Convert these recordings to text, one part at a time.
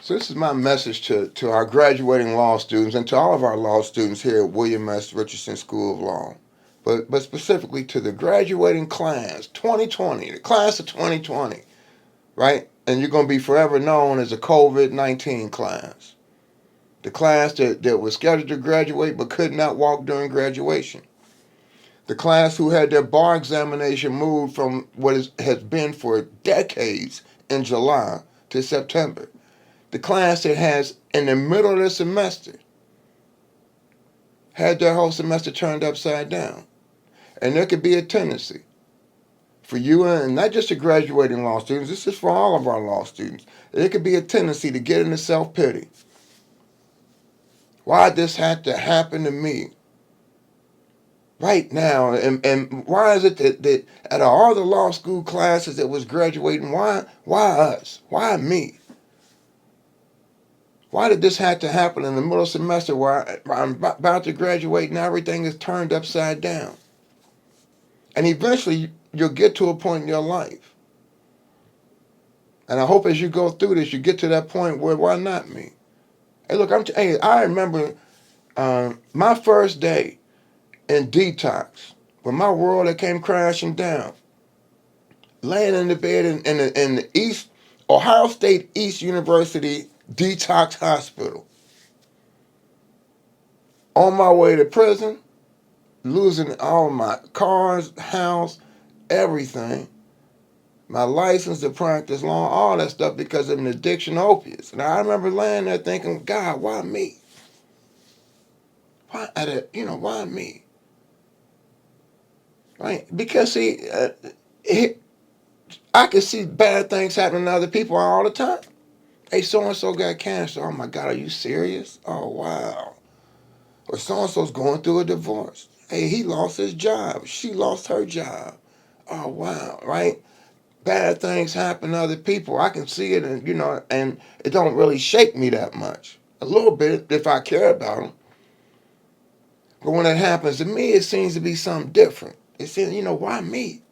So this is my message to our graduating law students and to all of our law students here at William S. Richardson School of Law. But specifically to the graduating class 2020, the class of 2020, right? And you're going to be forever known as a COVID-19 class. The class that was scheduled to graduate but could not walk during graduation. The class who had their bar examination moved from has been for decades in July to September. The class that has, in the middle of the semester, had their whole semester turned upside down. And there could be a tendency for you, and not just the graduating law students, this is for all of our law students. There could be a tendency to get into self-pity. Why this had to happen to me right now? And why is it that out of all the law school classes that was graduating, why us? Why me? Why did this have to happen in the middle of the semester where I'm about to graduate and everything is turned upside down? And eventually you'll get to a point in your life. And I hope as you go through this, you get to that point where, why not me? Hey, look, I remember my first day in detox, when my world had came crashing down, laying in the bed in the East, Ohio State East University Detox Hospital, on my way to prison, losing all my cars, house, everything, my license to practice law, all that stuff because of an addiction to opiates. And I remember laying there thinking, God, why me? Why me? Right? Because see, I can see bad things happening to other people all the time. Hey, so and so got cancer. Oh my God, are you serious? Oh wow. Or so and so's going through a divorce. Hey, he lost his job. She lost her job. Oh wow, right? Bad things happen to other people. I can see it, and it don't really shake me that much. A little bit if I care about them. But when it happens to me, it seems to be something different. It seems, why me?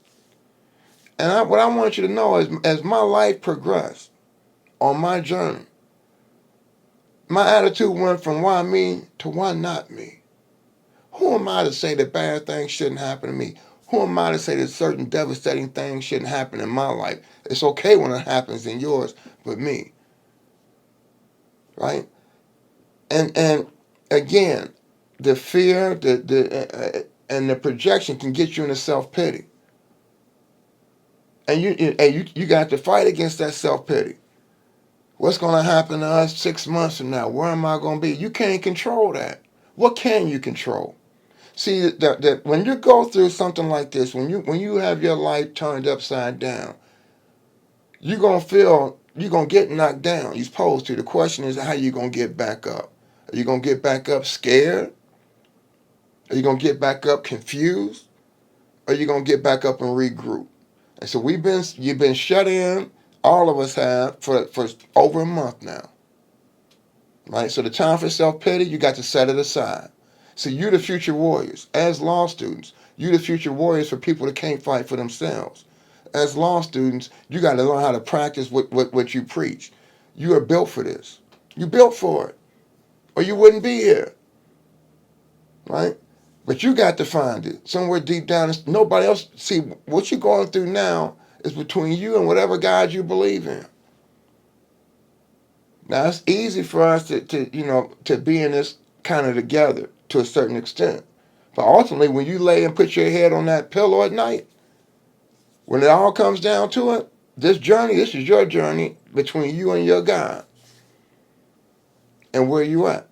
And what I want you to know is, as my life progressed on my journey, my attitude went from why me to why not me. Who am I to say that bad things shouldn't happen to me? Who am I to say that certain devastating things shouldn't happen in my life? It's okay when it happens in yours, but me, right? And again, the fear, and the projection can get you into self-pity. And you got to fight against that self-pity. What's going to happen to us 6 months from now? Where am I going to be? You can't control that. What can you control? See, that when you go through something like this, when you have your life turned upside down, you're going to feel, you're going to get knocked down. You're supposed to. The question is, how you going to get back up? Are you going to get back up scared? Are you going to get back up confused? Or are you going to get back up and regroup? And so you've been shut in, all of us have, for over a month now. Right? So the time for self-pity, you got to set it aside. So you're the future warriors. As law students, you're the future warriors for people that can't fight for themselves. As law students, you got to learn how to practice what you preach. You are built for this. You built for it. Or you wouldn't be here. Right? But you got to find it. Somewhere deep down, nobody else. See, what you're going through now is between you and whatever God you believe in. Now, it's easy for us to be in this kind of together to a certain extent. But ultimately, when you lay and put your head on that pillow at night, when it all comes down to it, this is your journey between you and your God and where you at.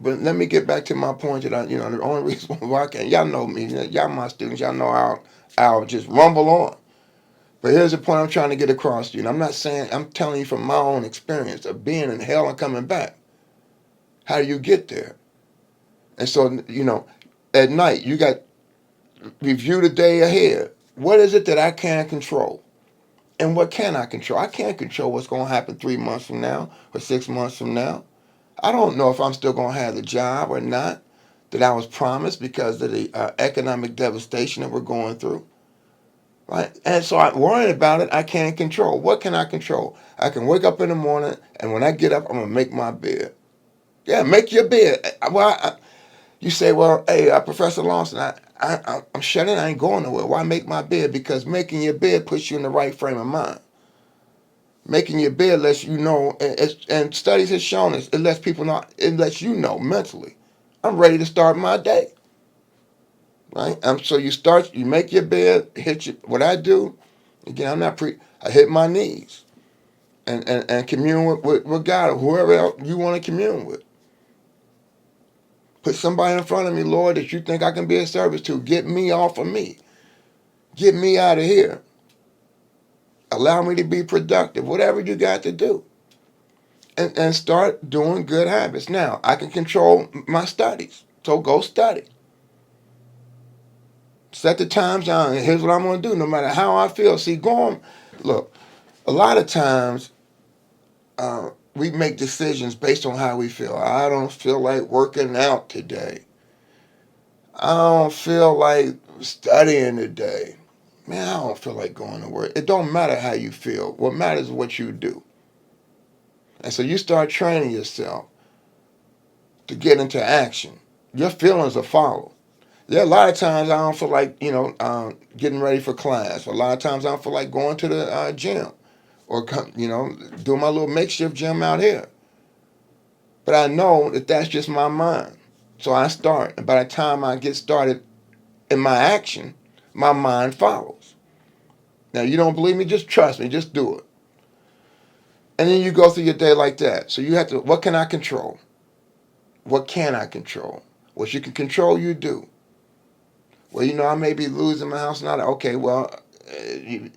But let me get back to my point that the only reason why I can't, y'all know me, y'all my students, y'all know I'll just rumble on. But here's the point I'm trying to get across to you. And I'm not saying, I'm telling you from my own experience of being in hell and coming back. How do you get there? And so, at night, you got review the day ahead. What is it that I can control? And what can I control? I can't control what's going to happen 3 months from now or 6 months from now. I don't know if I'm still going to have the job or not that I was promised because of the economic devastation that we're going through. Right? And so I'm worrying about it. I can't control. What can I control? I can wake up in the morning, and when I get up, I'm gonna make my bed. Yeah, make your bed. You say, well, hey, Professor Lawson, I'm shutting. I ain't going nowhere. Why make my bed? Because making your bed puts you in the right frame of mind. Making your bed lets you know, and studies have shown us, it lets people know, it lets you know mentally, I'm ready to start my day. Right? So you make your bed, what I do, again, I hit my knees and commune with God or whoever else you want to commune with. Put somebody in front of me, Lord, that you think I can be of service to. Get me off of me. Get me out of here. Allow me to be productive. Whatever you got to do. And start doing good habits. Now, I can control my studies. So go study. Set the times down. And here's what I'm going to do no matter how I feel. See, look, a lot of times we make decisions based on how we feel. I don't feel like working out today. I don't feel like studying today. Man, I don't feel like going to work. It don't matter how you feel. What matters is what you do. And so you start training yourself to get into action. Your feelings will follow. There are a lot of times I don't feel like, getting ready for class. A lot of times I don't feel like going to the gym or, doing my little makeshift gym out here. But I know that that's just my mind. So I start. And by the time I get started in my action, my mind follows. Now, you don't believe me? Just trust me. Just do it. And then you go through your day like that. So you have to, what can I control? What can I control? What you can control, you do. Well, I may be losing my house now. Okay, well,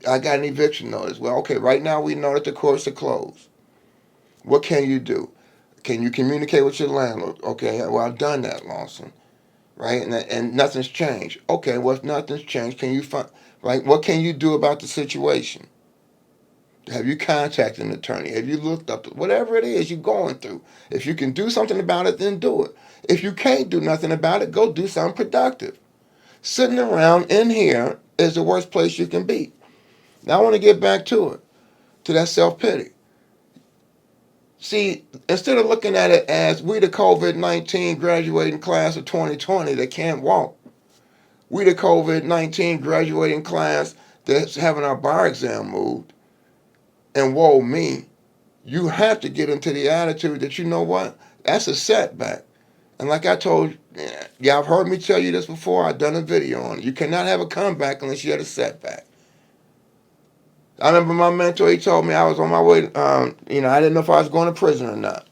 I got an eviction notice. Well, okay, right now we know that the courts are closed. What can you do? Can you communicate with your landlord? Okay, well, I've done that, Lawson. Right? And nothing's changed. Okay, well, if nothing's changed, can you find, right? What can you do about the situation? Have you contacted an attorney? Have you looked up whatever it is you're going through? If you can do something about it, then do it. If you can't do nothing about it, go do something productive. Sitting around in here is the worst place you can be. Now I want to get back to it, to that self-pity. See, instead of looking at it as we the COVID-19 graduating class of 2020 that can't walk, we the COVID-19 graduating class that's having our bar exam moved, and woe me, you have to get into the attitude that, you know what, that's a setback. And like I told you, y'all have heard me tell you this before. I've done a video on it. You cannot have a comeback unless you had a setback. I remember my mentor, he told me I was on my way, I didn't know if I was going to prison or not.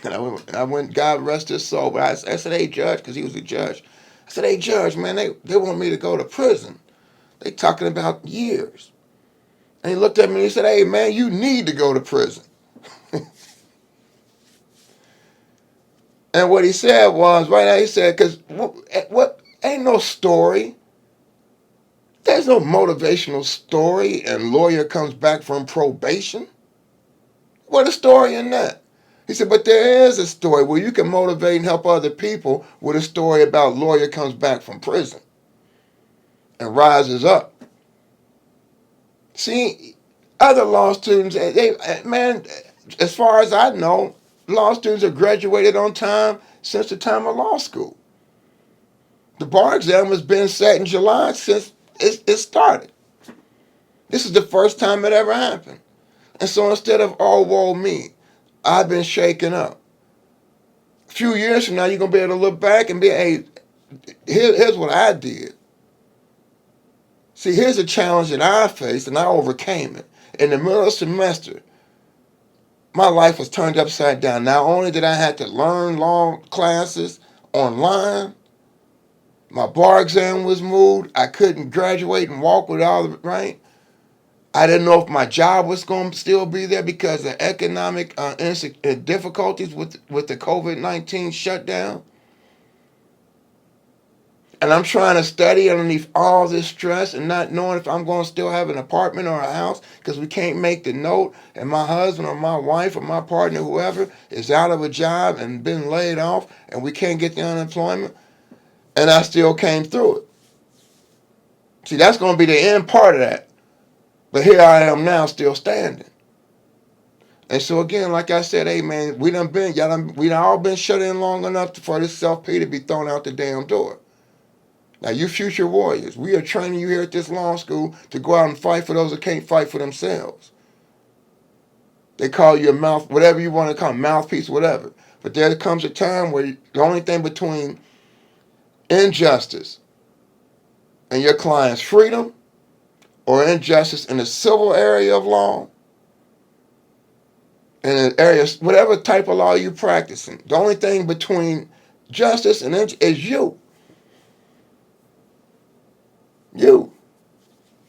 And I went, God rest his soul. But I said, hey, Judge, because he was a judge. I said, hey, Judge, man, they want me to go to prison. They talking about years. And he looked at me and he said, hey, man, you need to go to prison. And what he said was, right now, he said, because what ain't no story. There's no motivational story and lawyer comes back from probation. What a story in that? He said, but there is a story where you can motivate and help other people with a story about lawyer comes back from prison and rises up. See, other law students, man, as far as I know, law students have graduated on time since the time of law school. The bar exam has been set in July since it started. This is the first time it ever happened. And so instead of, oh, woe me, I've been shaken up. A few years from now, you're going to be able to look back and be, hey, here's what I did. See, here's a challenge that I faced, and I overcame it. In the middle of the semester, my life was turned upside down. Not only did I have to learn law classes online, my bar exam was moved. I couldn't graduate and walk with all the, right? I didn't know if my job was going to still be there because of economic difficulties with the COVID-19 shutdown. And I'm trying to study underneath all this stress and not knowing if I'm going to still have an apartment or a house because we can't make the note. And my husband or my wife or my partner, whoever, is out of a job and been laid off and we can't get the unemployment. And I still came through it. See, that's going to be the end part of that. But here I am now, still standing. And so again, like I said, hey man, we done all been shut in long enough for this self-pity to be thrown out the damn door. Now you future warriors, we are training you here at this law school to go out and fight for those that can't fight for themselves. They call you a mouth, whatever you want to call them, mouthpiece, whatever. But there comes a time where the only thing between injustice and your client's freedom, or injustice in the civil area of law, in an area, whatever type of law you're practicing, the only thing between justice and is you. You.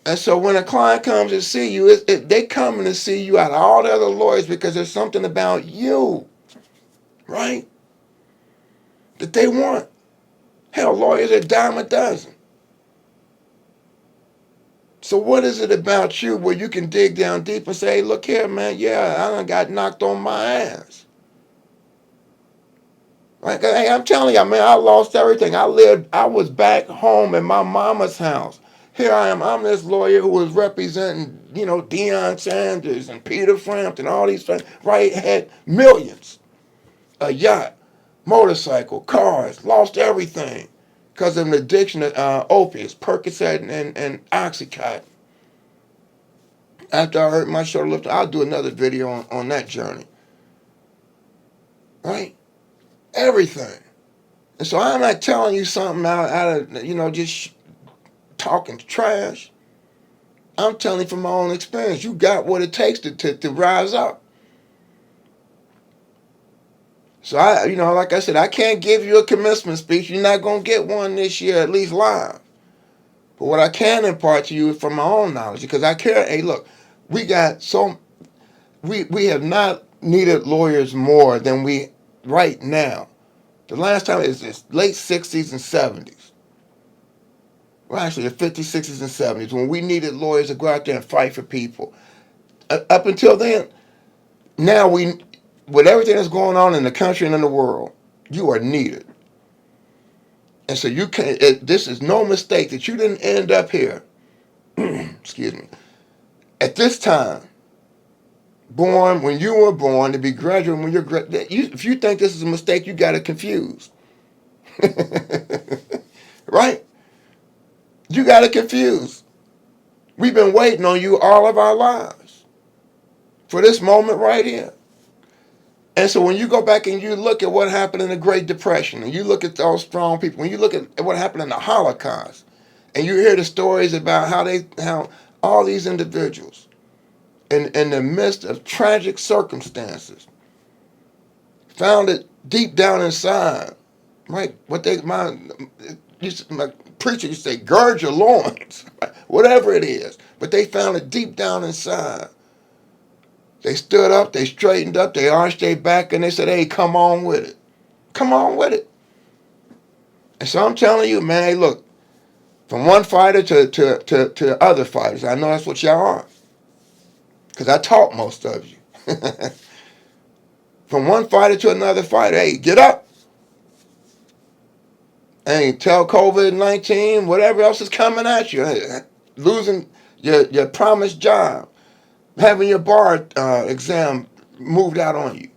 And so when a client comes to see you, they coming to see you out of all the other lawyers because there's something about you, right, that they want. Hell, lawyers are a dime a dozen. So what is it about you where you can dig down deep and say, hey, look here, man, yeah, I done got knocked on my ass. Right? Hey, I'm telling you, man, I lost everything. I was back home in my mama's house. Here I am. I'm this lawyer who was representing, Deion Sanders and Peter Frampton, all these friends, right? Had millions. A yacht, motorcycle, cars, lost everything because of an addiction to opiates, Percocet and Oxycontin. After I hurt my shoulder lift, I'll do another video on that journey. Right? Everything. And so I'm not telling you something out of, just talking trash. I'm telling you from my own experience. You got what it takes to rise up. So like I said, I can't give you a commencement speech. You're not going to get one this year, at least live. But what I can impart to you is from my own knowledge, because I care. Hey, look, we have not needed lawyers more than we right now. The last time is this late 60s and 70s. Well, actually, the 50s, 60s, and 70s, when we needed lawyers to go out there and fight for people. Up until then, now with everything that's going on in the country and in the world, you are needed. And so you can't, this is no mistake that you didn't end up here, excuse me, at this time, born when you were born, to be graduating when if you think this is a mistake, you got it confused. Right? You got it confused. We've been waiting on you all of our lives for this moment right here. And so when you go back and you look at what happened in the Great Depression, and you look at those strong people, when you look at what happened in the Holocaust, and you hear the stories about how all these individuals in the midst of tragic circumstances found it deep down inside, right? My preacher used to say, gird your loins, right? Whatever it is. But they found it deep down inside. They stood up, they straightened up, they arched their back, and they said, hey, come on with it. Come on with it. And so I'm telling you, man, hey, look, from one fighter to other fighters, I know that's what y'all are. Because I taught most of you. From one fighter to another fighter, hey, get up. And tell COVID-19, whatever else is coming at you, losing your promised job, having your bar exam moved out on you,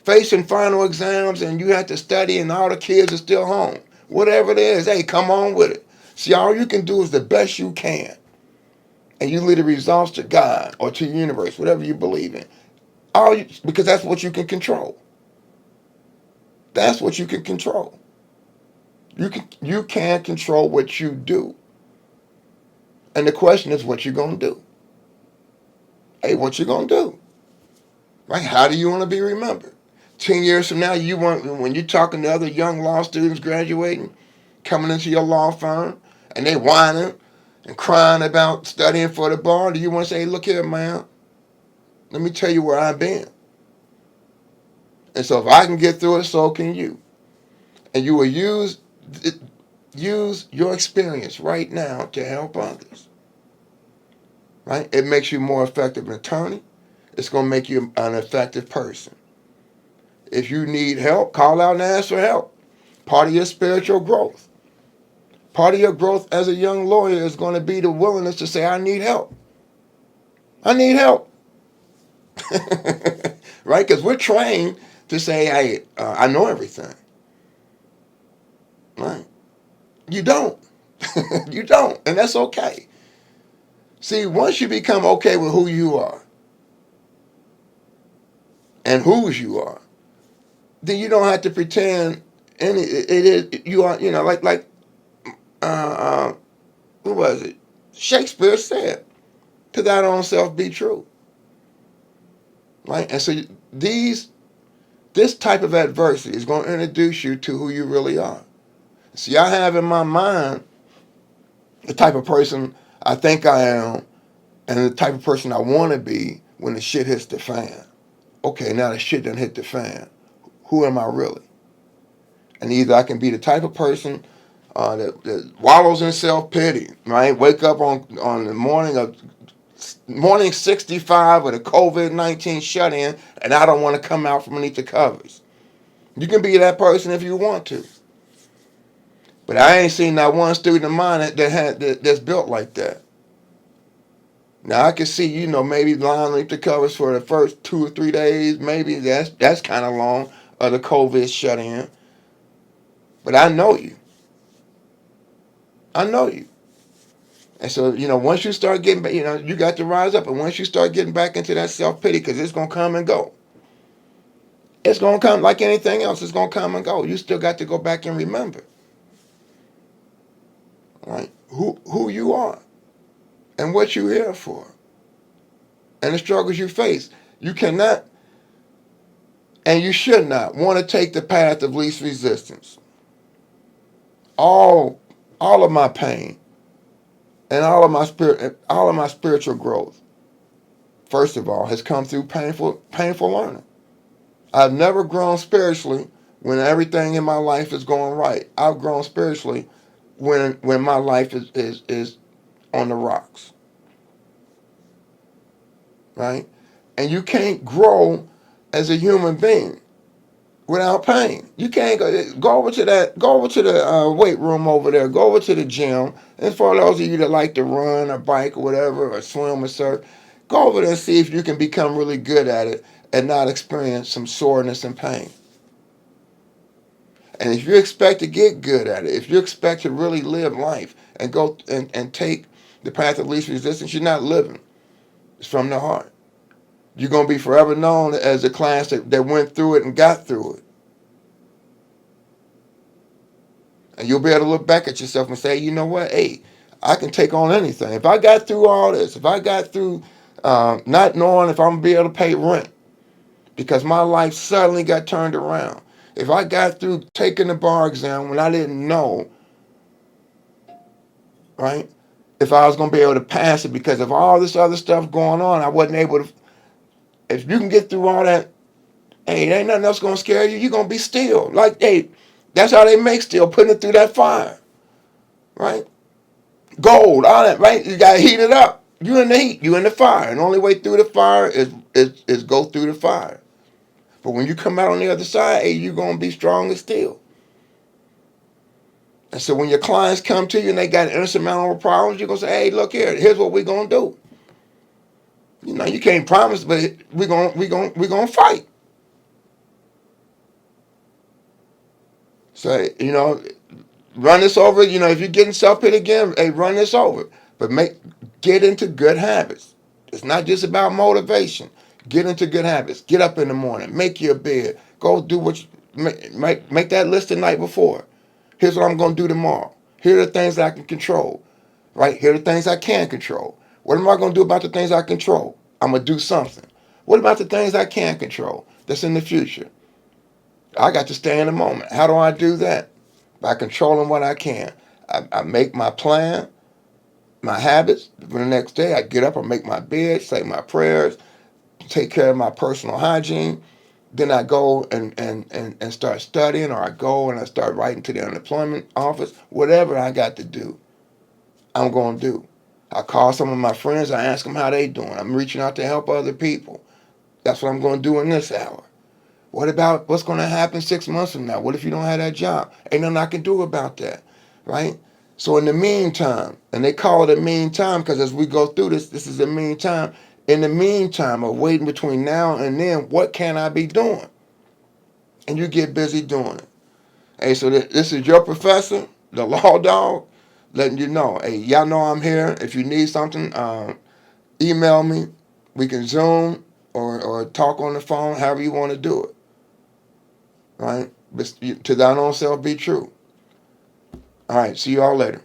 facing final exams and you have to study and all the kids are still home. Whatever it is, hey, come on with it. See, all you can do is the best you can. And you leave the results to God or to the universe, whatever you believe in. Because that's what you can control. That's what you can control. You can't control what you do. And the question is, what you gonna do? Hey, what you gonna do? Right? How do you want to be remembered? 10 years from now, when you're talking to other young law students graduating, coming into your law firm, and they whining and crying about studying for the bar, do you want to say, hey, look here, man, let me tell you where I've been. And so if I can get through it, so can you. And you will use your experience right now to help others. Right? It makes you a more effective attorney. It's going to make you an effective person. If you need help, call out and ask for help. Part of your spiritual growth. Part of your growth as a young lawyer is going to be the willingness to say, I need help. I need help. Right? Because we're trained to say, hey, I know everything. Right? You don't. You don't. And that's okay. See, once you become okay with who you are and whose you are, then you don't have to pretend it is you are, like uh, uh who was it? Shakespeare said, to thine own self be true. Right? And so this type of adversity is going to introduce you to who you really are. See, I have in my mind the type of person I think I am and the type of person I want to be when the shit hits the fan. Okay, now the shit done hit the fan. Who am I really? And either I can be the type of person that wallows in self-pity, right? Wake up on the morning 65 with a COVID-19 shut-in, and I don't want to come out from beneath the covers. You can be that person if you want to. But I ain't seen that one student of mine that's built like that. Now I can see, maybe lying underneath the covers for the first 2 or 3 days. Maybe that's kind of long of the COVID shut-in. But I know you. I know you. And so, once you start getting back, you got to rise up. And once you start getting back into that self-pity, because it's going to come and go. It's going to come like anything else. It's going to come and go. You still got to go back and remember. Right? Who you are. And what you're here for. And the struggles you face. You cannot, and you should not, want to take the path of least resistance. All of my pain and all of my spiritual growth, first of all, has come through painful learning. I've never grown spiritually when everything in my life is going right. I've grown spiritually when my life is on the rocks. Right? And you can't grow as a human being without pain. You can't go over to the weight room over there. Go over to the gym. And for those of you that like to run or bike or whatever, or swim or surf, go over there and see if you can become really good at it and not experience some soreness and pain. And if you expect to get good at it, if you expect to really live life and go and take the path of least resistance, you're not living. It's from the heart. You're going to be forever known as a class that went through it and got through it. And you'll be able to look back at yourself and say, you know what? Hey, I can take on anything. If I got through all this, if I got through not knowing if I'm going to be able to pay rent because my life suddenly got turned around. If I got through taking the bar exam when I didn't know, right, if I was going to be able to pass it because of all this other stuff going on, I wasn't able to. If you can get through all that, hey, there ain't nothing else going to scare you. You're going to be still. Like, hey, that's how they make steel, putting it through that fire, right? Gold, all that, right? You got to heat it up. You in the heat, you in the fire. And the only way through the fire is go through the fire. But when you come out on the other side, hey, you're going to be strong as steel. And so when your clients come to you and they got insurmountable problems, you're going to say, hey, look here, here's what we're going to do. You can't promise, but we're going to fight. So, run this over. If you're getting self-pity again, hey, run this over. But get into good habits. It's not just about motivation. Get into good habits. Get up in the morning. Make your bed. Go do what make that list the night before. Here's what I'm going to do tomorrow. Here are the things that I can control. Right? Here are the things I can control. What am I going to do about the things I control? I'm going to do something. What about the things I can't control that's in the future? I got to stay in the moment. How do I do that? By controlling what I can. I make my plan, my habits. For the next day, I get up, I make my bed, say my prayers, take care of my personal hygiene. Then I go and start studying, or I go and I start writing to the unemployment office. Whatever I got to do, I'm going to do. I call some of my friends, I ask them how they doing. I'm reaching out to help other people. That's what I'm going to do in this hour. What about what's going to happen 6 months from now? What if you don't have that job? Ain't nothing I can do about that, right? So in the meantime, and they call it a meantime because as we go through this is a meantime. In the meantime of waiting between now and then, what can I be doing? And you get busy doing it. Hey, so this is your professor, the law dog, letting you know, hey, y'all know I'm here. If you need something, email me. We can Zoom or talk on the phone, however you want to do it. Right? But to thine own self be true. All right, see you all later.